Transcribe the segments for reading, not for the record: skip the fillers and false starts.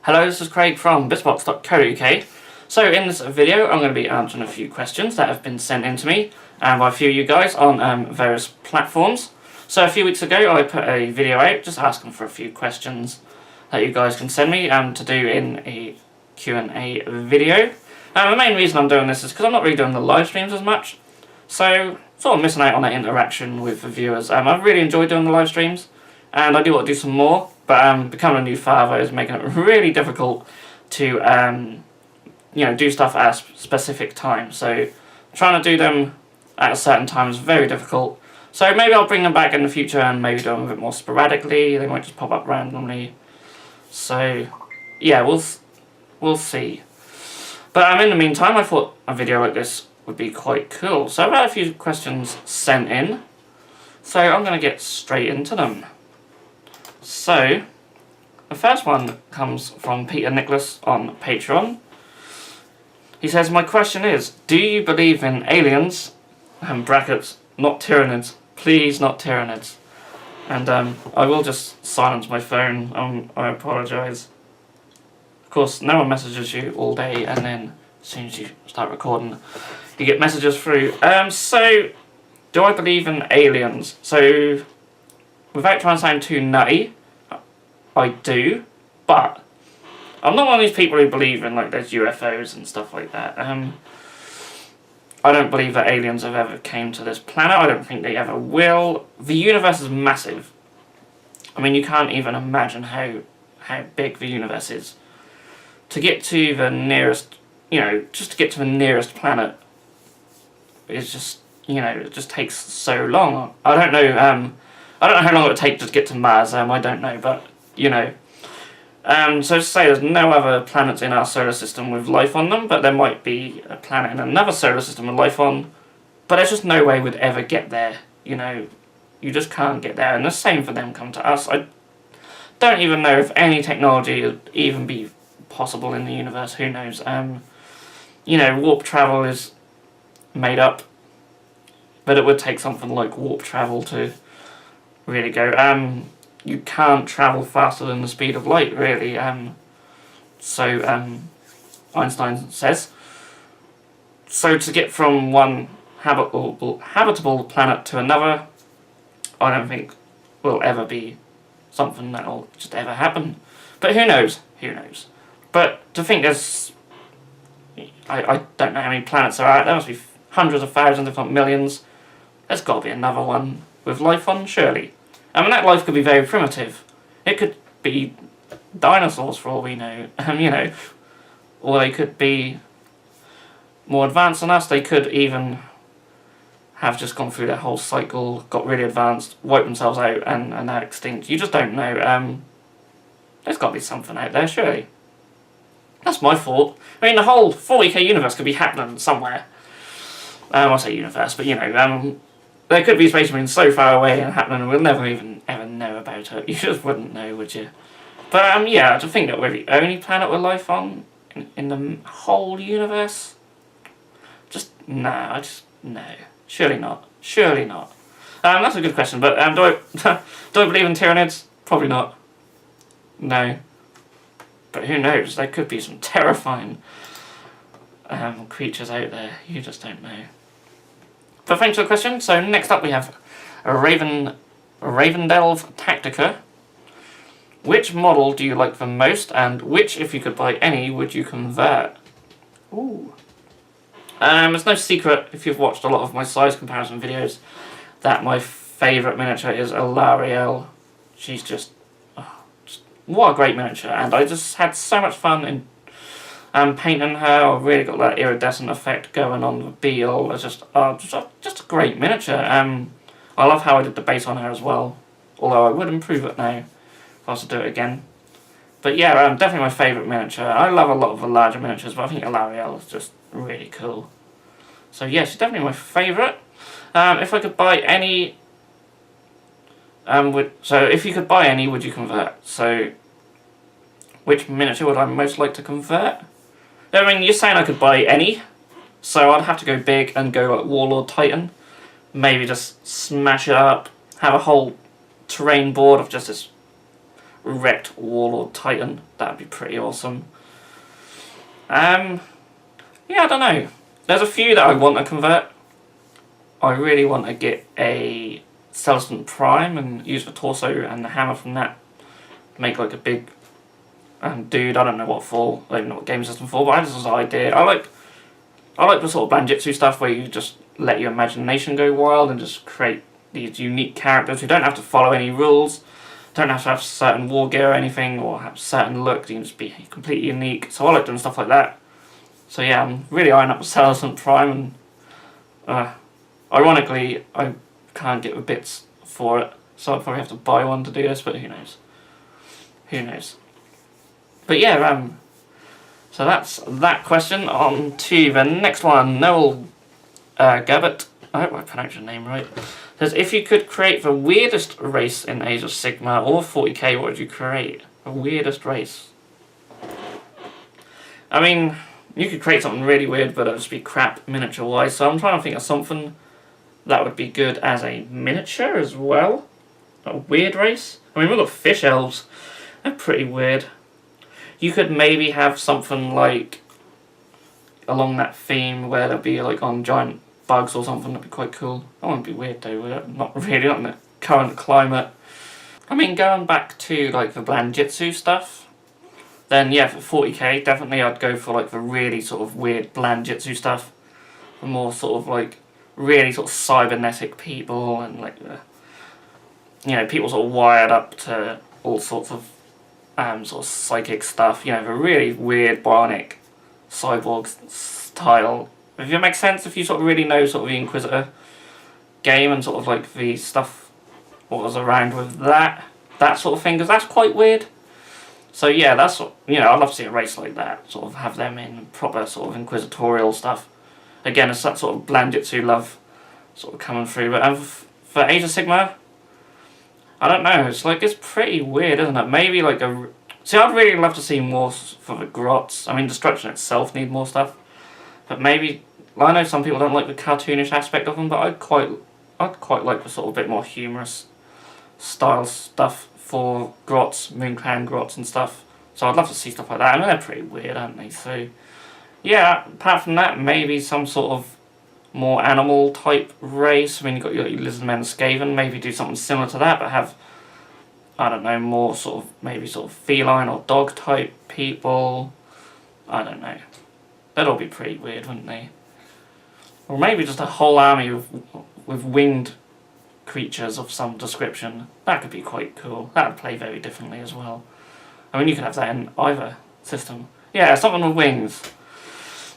Hello, this is Craig from Bitzbox.co.uk. So in this video I'm going to be answering a few questions that have been sent in to me by a few of you guys on various platforms. So a few weeks ago I put a video out just asking for a few questions that you guys can send me to do in a Q&A video. The main reason I'm doing this is because I'm not really doing the live streams as much, so sort of missing out on that interaction with the viewers. I really enjoy doing the live streams and I do want to do some more, but becoming a new father is making it really difficult to do stuff at a specific time. So trying to do them at a certain time is very difficult. So maybe I'll bring them back in the future and maybe do them a bit more sporadically. They might just pop up randomly. So yeah, we'll see. But in the meantime, I thought a video like this would be quite cool. So I've had a few questions sent in, so I'm going to get straight into them. So the first one comes from Peter Nicholas on Patreon. He says, my question is, do you believe in aliens, brackets, not tyrannids, please not tyrannids. And I will just silence my phone, I apologise. Of course, no one messages you all day and then as soon as you start recording, you get messages through. So, do I believe in aliens? So, without trying to sound too nutty, I do, but I'm not one of these people who believe in like there's UFOs and stuff like that. I don't believe that aliens have ever came to this planet. I don't think they ever will. The universe is massive. I mean, you can't even imagine how big the universe is. To get to the nearest, just to get to the nearest planet is just, it just takes so long. I don't know how long it would take to get to Mars. I don't know, but so to say there's no other planets in our solar system with life on them, but there might be a planet in another solar system with life on, but there's just no way we'd ever get there. You just can't get there, and the same for them come to us. I don't even know if any technology would even be possible in the universe. Who knows? Warp travel is made up, but it would take something like warp travel to really go. You can't travel faster than the speed of light, really. So Einstein says. So to get from one habitable planet to another, I don't think will ever be something that'll just ever happen. But who knows? Who knows? But to think there's, I don't know how many planets there are. There must be hundreds of thousands, if not millions. There's got to be another one with life on, surely. I mean, that life could be very primitive. It could be dinosaurs for all we know, or they could be more advanced than us. They could even have just gone through their whole cycle, got really advanced, wiped themselves out, and are extinct. You just don't know. There's got to be something out there, surely. That's my thought. I mean, the whole 40k universe could be happening somewhere. I say universe, but there could be space marines so far away and happening, and we'll never even ever know about it. You just wouldn't know, would you? But yeah, to think that we're the only planet with life on in the whole universe, no. Surely not. Surely not. That's a good question. But do I believe in tyrannids? Probably not. No. But who knows? There could be some terrifying creatures out there. You just don't know. But thanks for the question. So next up we have a Ravendelve Tactica. Which model do you like the most, and which, if you could buy any, would you convert? Ooh. It's no secret, if you've watched a lot of my size comparison videos, that my favourite miniature is Alarielle. She's just what a great miniature, and I just had so much fun in painting her. I really got that iridescent effect going on the Beale. It's just a great miniature. I love how I did the base on her as well, although I would improve it now if I was to do it again. But yeah, definitely my favourite miniature. I love a lot of the larger miniatures, but I think Alarielle is just really cool. So yeah, she's definitely my favourite. If I could buy any, if you could buy any, would you convert? So, which miniature would I most like to convert? I mean, you're saying I could buy any, so I'd have to go big and go like Warlord Titan. Maybe just smash it up, have a whole terrain board of just this wrecked Warlord Titan. That'd be pretty awesome. Yeah, I don't know. There's a few that I want to convert. I really want to get a Celestant Prime and use the torso and the hammer from that. Make like a big dude. I don't know what for. I don't know what game system for, but I just have an idea. I like the sort of Banjitsu stuff where you just let your imagination go wild and just create these unique characters who don't have to follow any rules, don't have to have certain war gear or anything, or have certain look. You can just be completely unique. So I like doing stuff like that. So yeah, I'm really eyeing up a Celestant Prime, and ironically, I can't get the bits for it, so I'd probably have to buy one to do this, but who knows. Who knows. But yeah, so that's that question. On to the next one. Noel Gabbett, I hope I pronounced your name right, says, if you could create the weirdest race in Age of Sigmar or 40k, what would you create? The weirdest race? I mean, you could create something really weird, but it would just be crap miniature-wise, so I'm trying to think of something that would be good as a miniature as well. A weird race. I mean, we've got fish elves. They're pretty weird. You could maybe have something like along that theme where there'd be like on giant bugs or something. That'd be quite cool. That wouldn't be weird though, would it? Not really, not in the current climate. I mean, going back to like the Blanjitsu stuff, then yeah, for 40k, definitely I'd go for like the really sort of weird Blanjitsu stuff. The more sort of like really sort of cybernetic people and like the, you know, people sort of wired up to all sorts of sort of psychic stuff, you know, the really weird bionic cyborg style. If it makes sense, if you sort of really know sort of the Inquisitor game and sort of like the stuff what was around with that sort of thing, because that's quite weird. So yeah, that's what, you know, I'd love to see a race like that, sort of have them in proper sort of inquisitorial stuff. Again, it's that sort of Blanjitsu love sort of coming through. But for Age of Sigmar, I don't know, it's like, it's pretty weird, isn't it? Maybe like a... See, I'd really love to see more for the Grots. I mean, Destruction itself need more stuff. But maybe... Well, I know some people don't like the cartoonish aspect of them, but I'd quite like the sort of bit more humorous style stuff for Grots, Moonclan Grots and stuff. So I'd love to see stuff like that. I mean, they're pretty weird, aren't they? So, yeah, apart from that, maybe some sort of more animal type race. I mean, you've got your Lizardmen and Skaven, maybe do something similar to that, but have, I don't know, more sort of, maybe sort of feline or dog type people. I don't know. They'd all be pretty weird, wouldn't they? Or maybe just a whole army with winged creatures of some description. That could be quite cool. That would play very differently as well. I mean, you could have that in either system. Yeah, something with wings.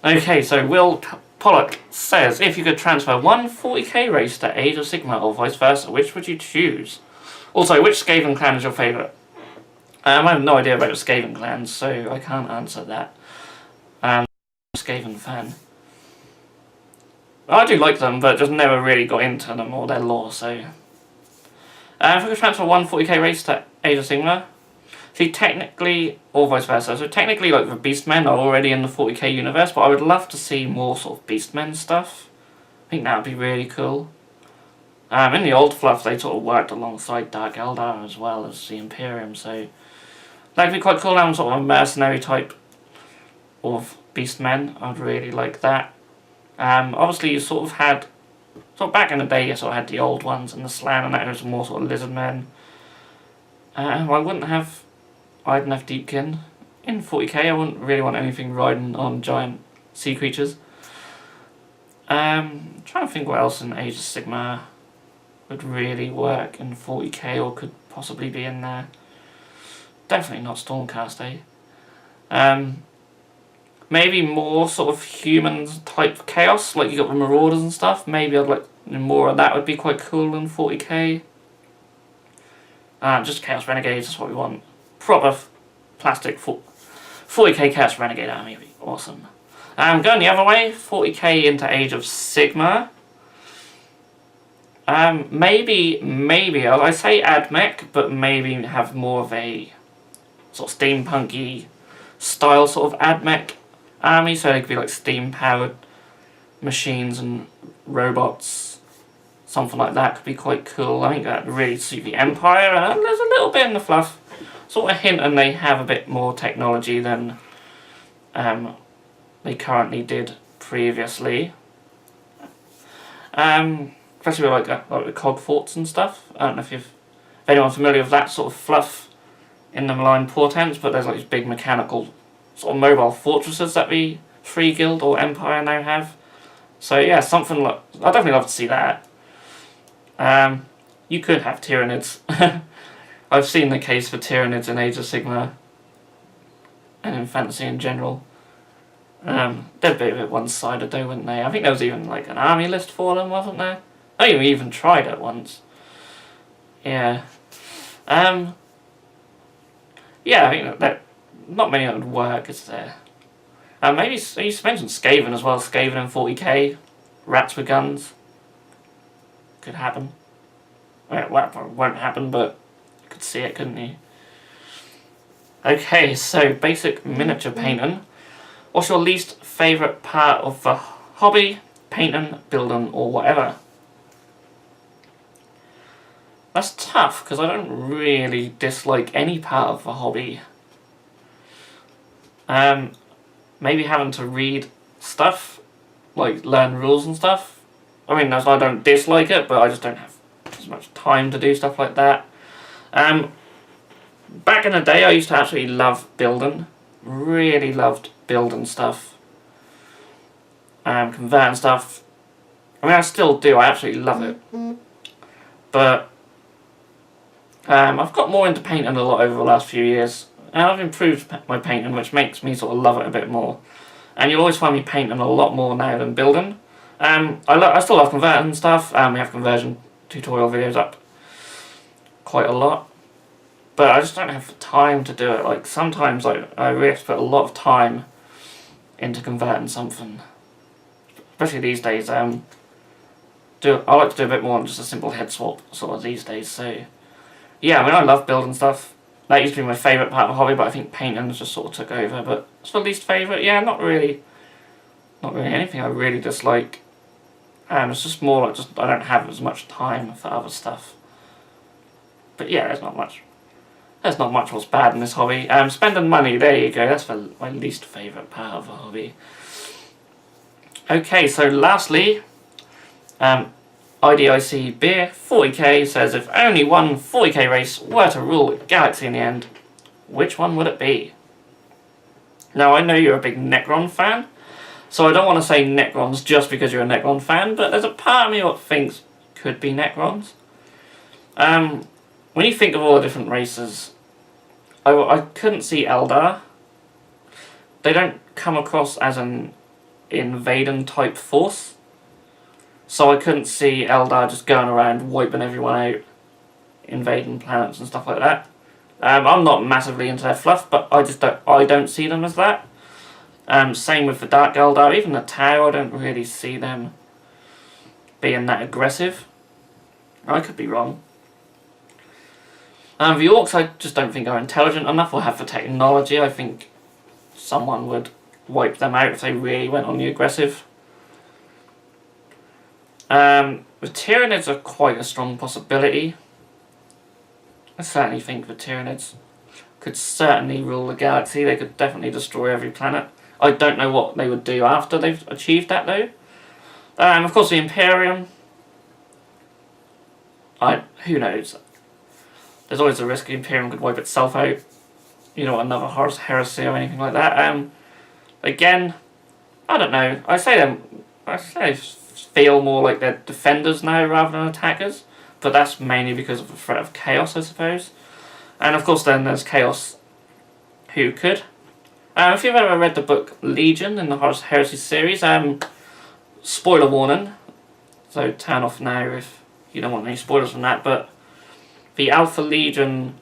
Okay, so Will Pollock says, if you could transfer one 40k race to Age of Sigmar or vice versa, which would you choose? Also, which Skaven clan is your favourite? I have no idea about the Skaven clans, so I can't answer that. I'm a Skaven fan. I do like them, but just never really got into them or their lore, so... if I could transfer one 40k race to Age of Sigmar, see, technically, or vice versa, so technically, like, the Beastmen are already in the 40k universe, but I would love to see more sort of Beastmen stuff. I think that would be really cool. In the old fluff, they sort of worked alongside Dark Eldar as well as the Imperium, so... that would be quite cool, having sort of a mercenary type of Beastmen. I'd really like that. Obviously, you sort of had... sort of back in the day, you sort of had the old ones and the Slan, and that was more sort of Lizardmen. I wouldn't have Idoneth Deepkin in 40k. I wouldn't really want anything riding on giant sea creatures. I'm trying to think what else in Age of Sigmar would really work in 40k or could possibly be in there. Definitely not Stormcast, eh? Maybe more sort of human type chaos, like you got the Marauders and stuff. Maybe I'd like more of that, would be quite cool in 40k. Just Chaos Renegades, that's what we want. Proper plastic 40k Chaos Renegade army would be awesome. Going the other way, 40k into Age of Sigmar. Maybe, I say AdMech, but maybe have more of a sort of steampunky style sort of AdMech army, so they could be like steam-powered machines and robots. Something like that could be quite cool. I think that would really suit the Empire, and there's a little bit in the fluff. sort of hinting they have a bit more technology than they currently did previously. Especially with like the cog forts and stuff. I don't know if anyone's familiar with that sort of fluff in the malign portents, but there's like these big mechanical sort of mobile fortresses that the Free Guild or Empire now have. So yeah, something like I'd definitely love to see that. You could have Tyranids. I've seen the case for Tyranids in Age of Sigmar and in fantasy in general. They'd be a bit one-sided though, wouldn't they? I think there was even like an army list for them, wasn't there? I think we even tried it once. Yeah. Yeah, I think that not many that would work, is there? Maybe you mentioned Skaven as well. Skaven and 40k, rats with guns. Could happen. Well, it won't happen, but you could see it, couldn't you? Okay, so basic miniature painting. What's your least favourite part of the hobby? Painting, building, or whatever? That's tough, because I don't really dislike any part of the hobby. Maybe having to read stuff, like learn rules and stuff. I mean, I don't dislike it, but I just don't have as much time to do stuff like that. Back in the day, I used to absolutely love building. Really loved building stuff. Converting stuff. I mean, I still do. I absolutely love it. But I've got more into painting a lot over the last few years. And I've improved my painting, which makes me sort of love it a bit more. And you'll always find me painting a lot more now than building. I still love converting stuff. We have conversion tutorial videos up quite a lot. But I just don't have the time to do it. Like, sometimes I really have to put a lot of time into converting something. Especially these days. I like to do a bit more than just a simple head swap sort of these days. So, yeah, I mean, I love building stuff. That used to be my favourite part of the hobby, but I think painting just sort of took over. But it's the least favourite, yeah, not really anything I really dislike. It's just more like I don't have as much time for other stuff. But yeah, there's not much what's bad in this hobby. Spending money, there you go, that's my least favourite part of the hobby. Okay, so lastly, IDIC Beer 40k says, if only one 40k race were to rule the galaxy in the end, which one would it be? Now, I know you're a big Necron fan, so I don't want to say Necrons just because you're a Necron fan, but there's a part of me that thinks could be Necrons. When you think of all the different races, I couldn't see Eldar. They don't come across as an invading type force. So I couldn't see Eldar just going around wiping everyone out, invading planets and stuff like that. I'm not massively into their fluff, but I don't see them as that. Same with the Dark Eldar, even the Tau, I don't really see them being that aggressive. I could be wrong. The Orcs I just don't think are intelligent enough or have the technology. I think someone would wipe them out if they really went on the aggressive. The Tyranids are quite a strong possibility. I certainly think the Tyranids could certainly rule the galaxy. They could definitely destroy every planet. I don't know what they would do after they've achieved that though. Of course the Imperium. Who knows? There's always a risk the Imperium could wipe itself out. You know, another Horus Heresy or anything like that. Again, I don't know. I say they feel more like they're defenders now rather than attackers, but that's mainly because of the threat of Chaos, I suppose. And of course then there's Chaos who could. If you've ever read the book Legion in the Horus Heresy series, spoiler warning, so turn off now if you don't want any spoilers from that, but the Alpha Legion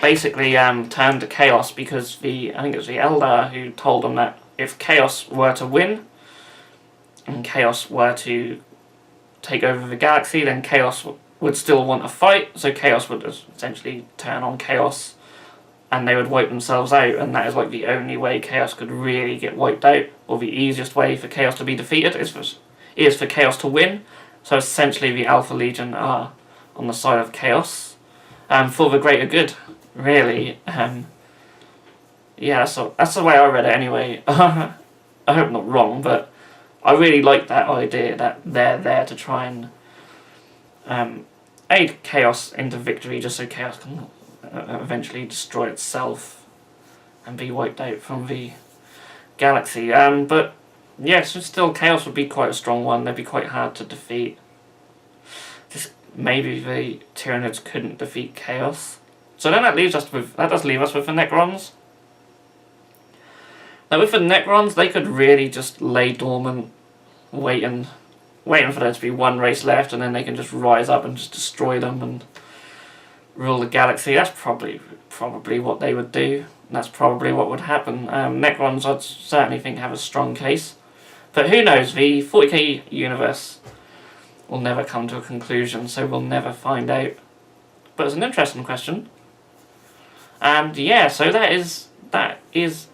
basically turned to Chaos because I think it was the Eldar who told them that if Chaos were to win, and Chaos were to take over the galaxy, then Chaos would still want a fight, so Chaos would essentially turn on Chaos, and they would wipe themselves out, and that is like the only way Chaos could really get wiped out, or the easiest way for Chaos to be defeated is for Chaos to win. So essentially the Alpha Legion are on the side of Chaos, for the greater good. really. Yeah, that's the way I read it anyway. I hope I'm not wrong, but I really like that idea that they're there to try and aid chaos into victory, just so chaos can eventually destroy itself and be wiped out from the galaxy. But yes, still chaos would be quite a strong one. They'd be quite hard to defeat. Just maybe the Tyranids couldn't defeat chaos. So then that does leave us with the Necrons. Now with the Necrons, they could really just lay dormant, waiting for there to be one race left, and then they can just rise up and just destroy them and rule the galaxy. That's probably what they would do. And that's probably what would happen. Necrons, I'd certainly think, have a strong case. But who knows, the 40k universe will never come to a conclusion, so we'll never find out. But it's an interesting question. And yeah, so that is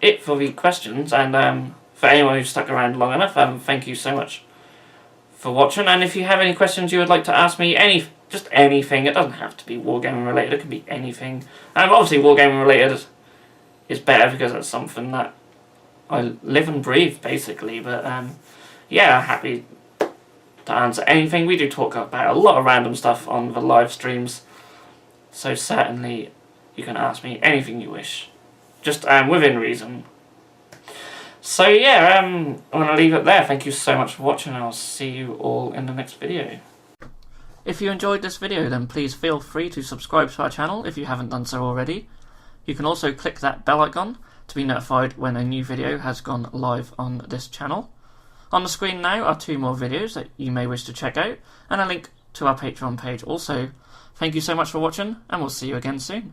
it for the questions. And for anyone who's stuck around long enough, thank you so much for watching. And if you have any questions you would like to ask me, just anything, it doesn't have to be wargaming related, it can be anything. Obviously wargaming related is better because it's something that I live and breathe basically, but yeah, happy to answer anything. We do talk about a lot of random stuff on the live streams, so certainly you can ask me anything you wish, just within reason. So yeah, I'm going to leave it there. Thank you so much for watching, and I'll see you all in the next video. If you enjoyed this video, then please feel free to subscribe to our channel if you haven't done so already. You can also click that bell icon to be notified when a new video has gone live on this channel. On the screen now are 2 more videos that you may wish to check out, and a link to our Patreon page also. Thank you so much for watching, and we'll see you again soon.